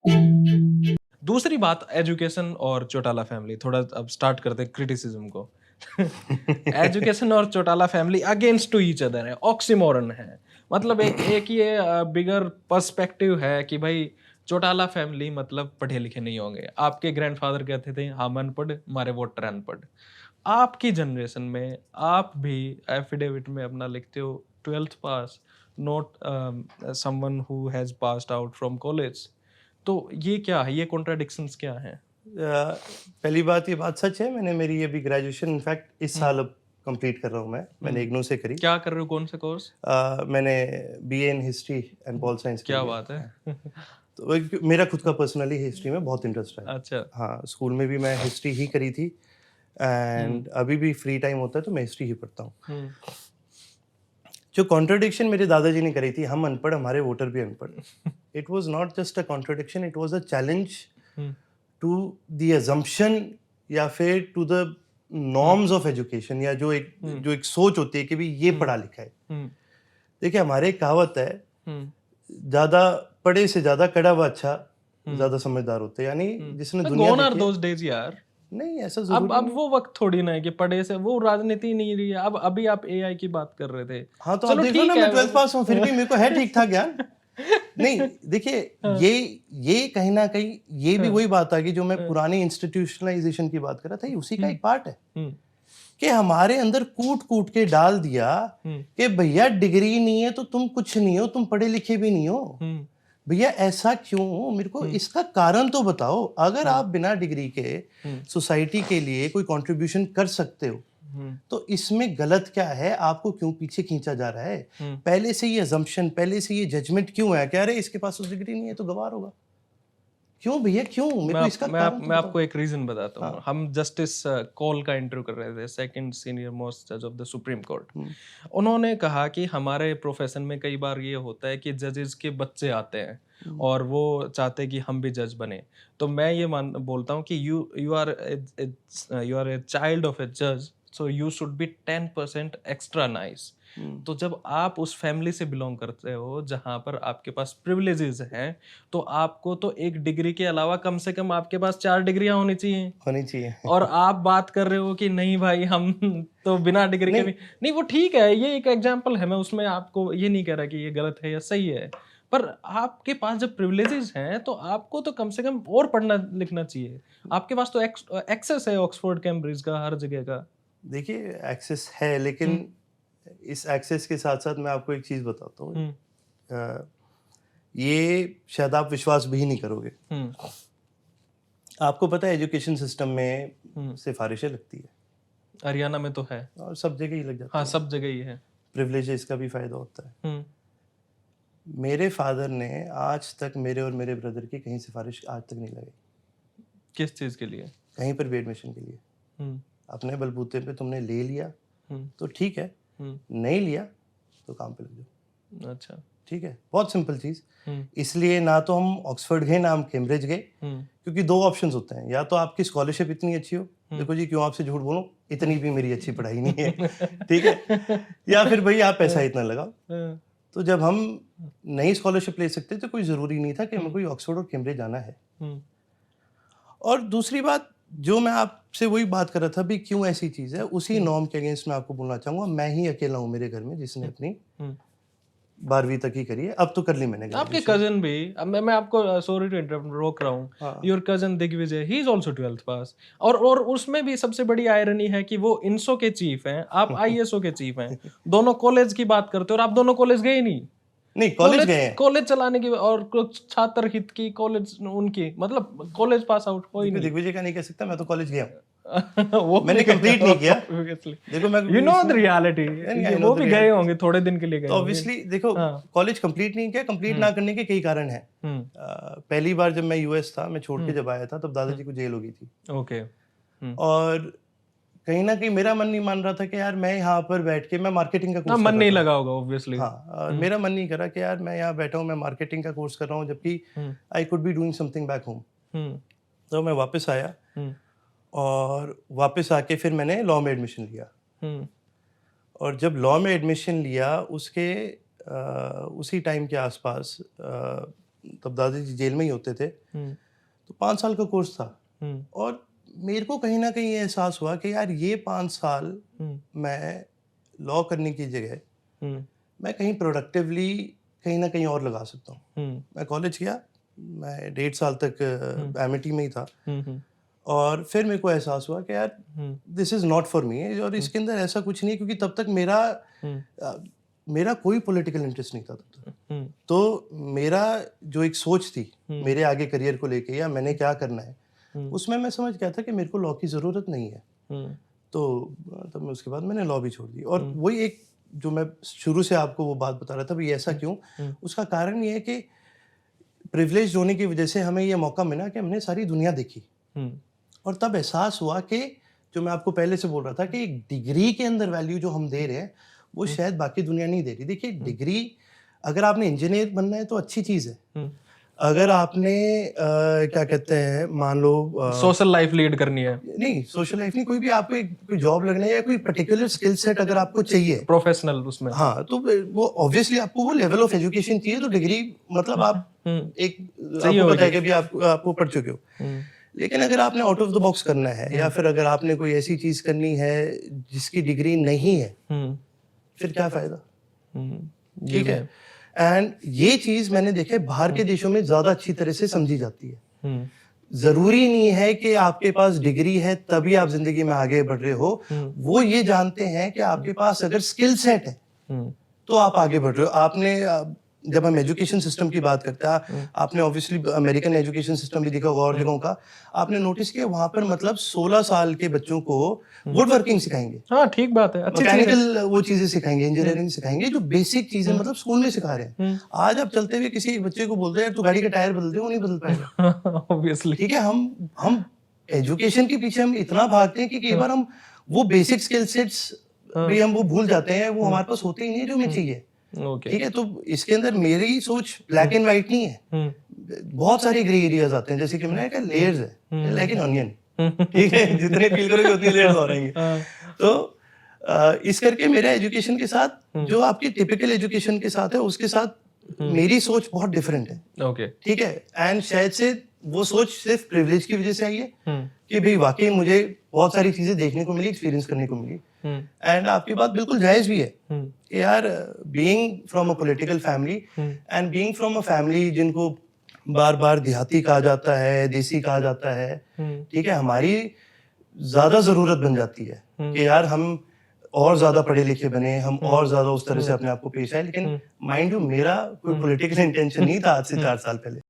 दूसरी बात एजुकेशन और चौटाला फैमिली, थोड़ा अब स्टार्ट करते हैं क्रिटिसिज्म को। एजुकेशन और Chautala family against to each other है, ऑक्सीमोरन है। मतलब एक ये बिगर पर्सपेक्टिव है कि भाई चौटाला फैमिली मतलब पढ़े लिखे नहीं होंगे। आपके ग्रैंडफादर कहते थे हम अनपढ़, हमारे वोटर अनपढ़। आपकी जनरेशन में आप भी एफिडेविट में अपना लिखते हो 12th pass, not someone who has passed out from college. तो ये क्या है, ये कॉन्ट्राडिक्शंस क्या हैं? पहली बात, ये बात सच है। मैंने मेरी अभी ग्रेजुएशन इनफैक्ट इस साल अब कंप्लीट कर रहा हूँ मैंने इग्नू से करी। क्या कर रहे हो, कौन सा कोर्स? मैंने BA in history and pol science क्या करी है। बात है। तो मेरा खुद का पर्सनली हिस्ट्री में बहुत इंटरेस्ट है। अच्छा। हाँ, स्कूल में भी मैं हिस्ट्री ही करी थी एंड अभी भी फ्री टाइम होता है तो मैं हिस्ट्री ही पढ़ता हूँ। हम्म। जो कॉन्ट्रडिक्शन मेरे दादाजी ने करी थी, हम अनपढ़ हमारे वोटर भी अनपढ़, it was not just a contradiction, it was a challenge to the assumption या फिर to the norms of education, या जो एक सोच होती है कि भाई ये पढ़ा लिखा है। देखिए, हमारे एक कहावत है, ज्यादा पढ़े से ज्यादा कड़ा हुआ अच्छा ज्यादा समझदार होता है। यानी जिसने दुनिया Gone are देखी है, those days यार। नहीं ऐसा अब जरूरी अब नहीं। वो वक्त थोड़ी ना है कि पढ़े से वो राजनीति नहीं रही है। अब अभी आप एआई की बात कर रहे थे। हाँ, तो आप चलो देख लो ना, ठीक मैं है। 12th पास हूँ फिर भी मेरे को है ठीक ठाक ज्ञान। नहीं, देखिए, ये कहीं ना कहीं ये भी वही बात आ गई जो मैं पुरानी इंस्टीट्यूशनलाइजेशन की बात कर रहा था, ये उसी का एक पार्ट है कि हमारे अंदर कूट कूट के डाल दिया कि भैया डिग्री नहीं है तो तुम कुछ नहीं हो, तुम पढ़े लिखे भी नहीं हो। भैया ऐसा क्यों? मेरे को इसका कारण तो बताओ। अगर आप बिना डिग्री के सोसाइटी के लिए कोई कंट्रीब्यूशन कर सकते हो तो इसमें गलत क्या है? आपको क्यों पीछे खींचा जा रहा है? पहले से ये अजम्पशन, पहले से ये जजमेंट क्यों है? कह रहे इसके पास तो डिग्री नहीं है तो गवार होगा। क्यों भैया, क्यों? मेरे को इसका कारण तो मैं बताओ। आपको एक रीजन बताता हूँ। हम जस्टिस कॉल का इंटरव्यू कर रहे थे, सेकंड सीनियर मोस्ट जज ऑफ द सुप्रीम कोर्ट। उन्होंने कहा कि हमारे प्रोफेशन में कई बार ये होता है कि जजेस के बच्चे आते हैं और वो चाहते हैं कि हम भी जज बने। तो मैं ये बोलता हूँ कि you are a child of a जज, so you should be 10% extra nice. तो जब आप उस फैमिली से बिलोंग करते हो जहां पर आपके पास प्रिविलेजेस हैं, तो आपको तो एक डिग्री के अलावा कम से कम आपके पास 4 डिग्रियां होनी चाहिए। होनी चाहिए। और आप बात कर रहे हो कि नहीं भाई हम तो बिना डिग्री के भी नहीं। वो ठीक है, ये एक एग्जांपल है, मैं उसमें आपको ये नहीं कह रहा कि ये गलत है या सही है। पर आपके पास जब प्रिविलेजेस हैं तो आपको तो कम से कम और पढ़ना लिखना चाहिए। आपके पास तो एक्सेस है ऑक्सफोर्ड कैम्ब्रिज का, हर जगह का। देखिए, एक्सेस है, लेकिन इस एक्सेस के साथ साथ मैं आपको एक चीज बताता हूँ। ये शायद आप विश्वास भी नहीं करोगे। आपको पता है एजुकेशन सिस्टम में सिफारिशें लगती है, हरियाणा में तो है और सब जगह ही लग जाती हाँ, है। सब जगह ही है। प्रिविलेजेस का भी फायदा होता है। मेरे फादर ने आज तक मेरे और मेरे ब्रदर की कहीं सिफारिश आज तक नहीं लगाई। किस चीज के लिए? कहीं पर भी एडमिशन के लिए। अपने बलबूते पे तुमने ले लिया तो ठीक है, नहीं लिया तो काम पे लग जाओ। अच्छा, ठीक है, बहुत सिंपल चीज। इसलिए ना तो हम ऑक्सफोर्ड गए ना हम कैम्ब्रिज गए, क्योंकि दो ऑप्शंस होते हैं, या तो आपकी स्कॉलरशिप इतनी अच्छी हो, देखो जी क्यों आपसे झूठ बोलूं, इतनी भी मेरी अच्छी पढ़ाई नहीं है, ठीक है, या फिर भाई आप पैसा इतना लगाओ। तो जब हम नई स्कॉलरशिप ले सकते तो कोई ज़रूरी नहीं था कि हमें कोई ऑक्सफोर्ड और कैम्ब्रिज जाना है। और दूसरी बात, जो मैं आपसे वही बात कर रहा था भी क्यों ऐसी चीज़ है, उसी नॉर्म के अगेंस्ट मैं आपको बोलना चाहूँगा। मैं ही अकेला हूँ मेरे घर में जिसने अपनी 12वीं तक ही करी है। अब तो कर ली मैंने आपके ग्रेजुएशन। कजन भी, अब मैं आपको सॉरी टू इंटरप्ट, रोक रहा हूँ। Your cousin Digvijay, he is also 12th pass. और उसमें भी सबसे बड़ी आयरनी है कि वो इंसो के चीफ हैं, आप आईएसओ के चीफ हैं। दोनों कॉलेज की बात करते हो और आप दोनों कॉलेज गए नहीं। नहीं, कॉलेज गए हैं। कॉलेज चलाने की और कुछ छात्र हित की कॉलेज उनकी, मतलब कॉलेज पास आउट कोई नहीं। दिग्विजय का नहीं कह सकता, मैं तो कॉलेज गया हूँ। वो मैंने कंप्लीट नहीं किया। देखो, मैं यू नो द रियलिटी, वो भी गए होंगे, थोड़े दिन के लिए गए तो होंगे। ऑब्वियसली देखो, कॉलेज कंप्लीट नहीं किया। कंप्लीट ना करने के कई कारण हैं। पहली बार जब मैं यूएस था, मैं छोड़ के जब आया था, तब दादाजी को जेल हो गई थी। ओके। और कहीं ना कहीं मेरा मन नहीं मान रहा था कि यार मैं यहाँ पर बैठ के मैं मार्केटिंग का कोर्स कर मन रहा नहीं था। लगा होगा ऑब्वियसली। हाँ, और मेरा मन नहीं करा कि यार मैं यहाँ बैठा हूँ, मैं मार्केटिंग का कोर्स कर रहा हूँ, जबकि I could be doing something back home. तो मैं वापस आया और वापस आके फिर मैंने लॉ में एडमिशन लिया। और जब लॉ में एडमिशन लिया, उसके उसी टाइम के आसपास तब दादाजी जेल में ही होते थे, तो 5 साल का कोर्स था। और मेरे को कहीं ना कहीं ये एहसास हुआ कि यार ये 5 साल मैं लॉ करने की जगह मैं कहीं प्रोडक्टिवली कहीं ना कहीं और लगा सकता हूँ। मैं कॉलेज गया, मैं 1.5 साल तक एमिटी में ही था, और फिर मेरे को एहसास हुआ कि यार this is not for me, और इसके अंदर ऐसा कुछ नहीं, क्योंकि तब तक मेरा कोई पॉलिटिकल इंटरेस्ट नहीं था तब तक। तो मेरा जो एक सोच थी मेरे आगे करियर को लेके या मैंने क्या करना है, उसमें मैं समझ गया था कि मेरे को लॉ की ज़रूरत नहीं है। तो तब मैं उसके बाद मैंने लॉ भी छोड़ दी। और वही एक जो मैं शुरू से आपको वो बात बता रहा था भी ऐसा क्यों, उसका कारण ये है कि प्रिविलेज होने की वजह से हमें ये मौका मिला कि हमने सारी दुनिया देखी, और तब एहसास हुआ कि जो मैं आपको पहले से बोल रहा था कि एक डिग्री के अंदर वैल्यू जो हम दे रहे हैं वो शायद बाकी दुनिया नहीं दे रही। देखिए, डिग्री अगर आपने इंजीनियर बनना है तो अच्छी चीज़ है, अगर आपने क्या कहते हैं, मान लो सोशल लाइफ लीड करनी है, नहीं सोशल लाइफ नहीं, कोई भी आपको कोई जॉब लगना है या कोई पर्टिकुलर स्किल सेट अगर आपको चाहिए प्रोफेशनल उसमें, हाँ, तो वो ऑब्वियसली आपको वो लेवल ऑफ एजुकेशन चाहिए। तो डिग्री मतलब आप एक आपको पता है कि भी आपको पढ़ चुके हो। लेकिन अगर आपने आउट ऑफ द बॉक्स करना है या फिर अगर आपने कोई ऐसी चीज करनी है जिसकी डिग्री नहीं है, फिर क्या फायदा? ठीक है। एंड ये चीज मैंने देखा बाहर के देशों में ज्यादा अच्छी तरह से समझी जाती है। जरूरी नहीं है कि आपके पास डिग्री है तभी आप जिंदगी में आगे बढ़ रहे हो। वो ये जानते हैं कि आपके पास अगर स्किल सेट है तो आप आगे बढ़ रहे हो। आपने जब हम एजुकेशन सिस्टम की बात करते हैं, आपने ऑब्वियसली अमेरिकन एजुकेशन सिस्टम भी देखा होगा और जगहों का, आपने नोटिस किया वहां पर मतलब 16 साल के बच्चों को वुड वर्किंग सिखाएंगे। हाँ, ठीक बात है, अच्छी मैकेनिकल वो चीजें सिखाएंगे, इंजीनियरिंग सिखाएंगे, जो बेसिक चीजें मतलब स्कूल में सिखा रहे हैं। आज आप चलते हुए किसी बच्चे को बोलते हैं तू गाड़ी का टायर बदल दे, वो नहीं बदल पाएगा। ऑब्वियसली। ठीक है, हम एजुकेशन के पीछे हम इतना भागते हैं कि कई बार हम वो बेसिक स्किल सेट्स भी हम वो भूल जाते हैं, वो हमारे पास होते ही नहीं है जो हमें चाहिए। ठीक है, तो इसके अंदर मेरी सोच ब्लैक एंड व्हाइट नहीं है, बहुत सारे ग्रे एरियाज आते हैं, जैसे कि मैंने कहा लेयर्स है, लाइक एन ऑनियन। ठीक है, जितने पील करोगे उतने लेयर्स हो रहेंगे। तो इस करके मेरा एजुकेशन के साथ जो आपकी टिपिकल एजुकेशन के साथ है उसके साथ मेरी सोच बहुत डिफरेंट है। ओके, ठीक है, एंड शायद से वो सोच सिर्फ प्रिविलेज की वजह से आई है कि भाई वाकई मुझे बहुत सारी चीजें देखने को मिली, एक्सपीरियंस करने को मिली। एंड आपकी बात बिल्कुल जायज भी है कि यार being from a political family and being from a family जिनको बार बार देहाती कहा जाता है, देसी कहा जाता है, ठीक है, हमारी ज्यादा जरूरत बन जाती है कि यार हम और ज्यादा पढ़े लिखे बने, हम और ज्यादा उस तरह से अपने आप को पेश आए। लेकिन माइंड यू, मेरा कोई पॉलिटिकल इंटेंशन नहीं था आज से 4 साल पहले।